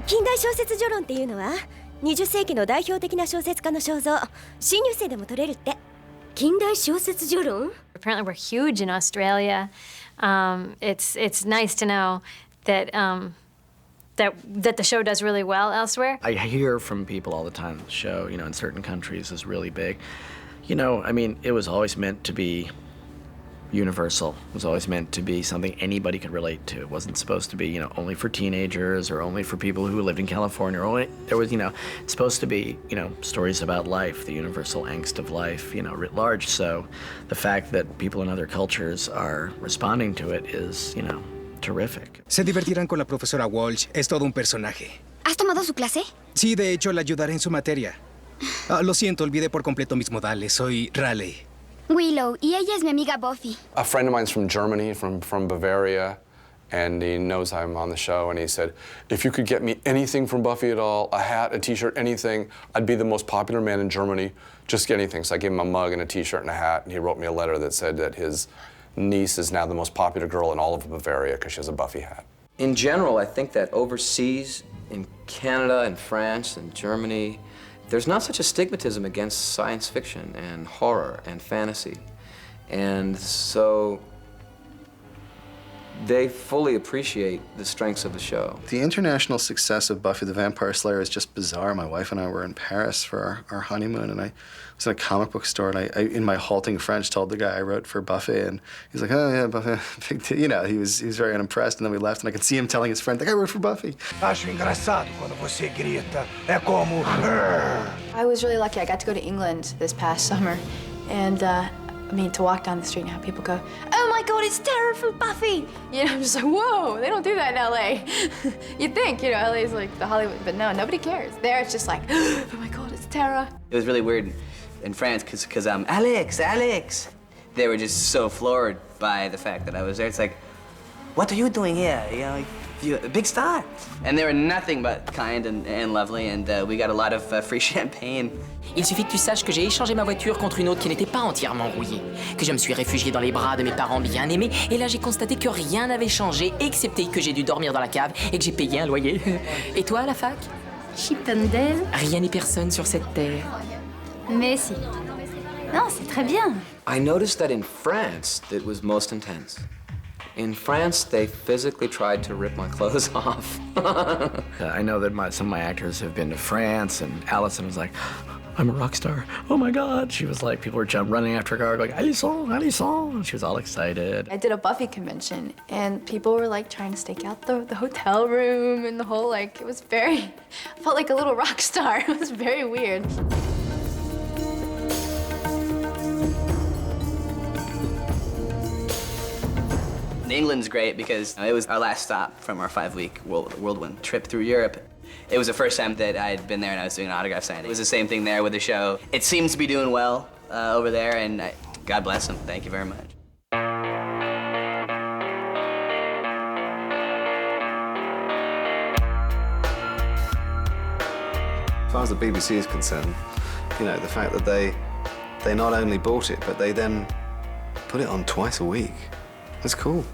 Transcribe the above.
近代小説序論っていうのは20世紀の代表的な小説家の肖像、新入生でも取れるって。近代小説序論 Apparently we're huge in Australia. It's nice to know that that the show does really well elsewhere. I hear from people all the time that the show, in certain countries is really big. I mean, it was always meant to be universal. It was always meant to be something anybody could relate to. It wasn't supposed to be, only for teenagers or only for people who lived in California. There was, it's supposed to be, stories about life, the universal angst of life, writ large. So the fact that people in other cultures are responding to it is, terrific. Se divertirán con la profesora Walsh. Es todo un personaje. ¿Has tomado su clase? Sí, de hecho, la ayudaré en su materia. Lo siento, olvidé por completo mis modales. Soy Raleigh. Willow, y ella es mi amiga Buffy. A friend of mine's from Germany, from Bavaria, and he knows I'm on the show, and he said, if you could get me anything from Buffy at all, a hat, a T-shirt, anything, I'd be the most popular man in Germany. Just get anything. So I gave him a mug and a T-shirt and a hat, and he wrote me a letter that said that his niece is now the most popular girl in all of Bavaria because she has a Buffy hat. In general, I think that overseas, in Canada and France and Germany, there's not such a stigmatism against science fiction and horror and fantasy. And so they fully appreciate the strengths of the show. The international success of Buffy the Vampire Slayer is just bizarre. My wife and I were in Paris for our honeymoon, and I was in a comic book store, and I in my halting French, told the guy I wrote for Buffy, and he's like, oh, yeah, Buffy, big deal. He was very unimpressed, and then we left, and I could see him telling his friend, the guy wrote for Buffy. Acho engraçado quando você grita. É como... I was really lucky. I got to go to England this past summer, and to walk down the street and have people go, oh my God, it's Tara from Buffy! I'm just like, whoa, they don't do that in LA. You'd think, LA is like the Hollywood, but no, nobody cares. There it's just like, oh my God, it's Tara. It was really weird in France because Alex. They were just so floored by the fact that I was there. It's like, what are you doing here? You're a big star. And they were nothing but kind and lovely, and we got a lot of free champagne. Il suffit que tu saches que j'ai échangé ma voiture contre une autre qui n'était pas entièrement rouillée, que je me suis réfugié dans les bras de mes parents bien-aimés, et là j'ai constaté que rien n'avait changé, excepté que j'ai dû dormir dans la cave et que j'ai payé un loyer. Et toi, à la fac? Chippendale. Rien ni personne sur cette terre. Mais si. Non, c'est très bien. I noticed that in France, it was most intense. In France, they physically tried to rip my clothes off. I know that some of my actors have been to France, and Allison was like, I'm a rock star. Oh my God. She was like, people were running after her car going, Alison. She was all excited. I did a Buffy convention, and people were like trying to stake out the hotel room and the whole, it was I felt like a little rock star. It was very weird. England's great because it was our last stop from our 5-week whirlwind trip through Europe. It was the first time that I had been there and I was doing an autograph signing. It was the same thing there with the show. It seems to be doing well over there, and God bless them. Thank you very much. As far as the BBC is concerned, the fact that they not only bought it, but they then put it on twice a week. That's cool.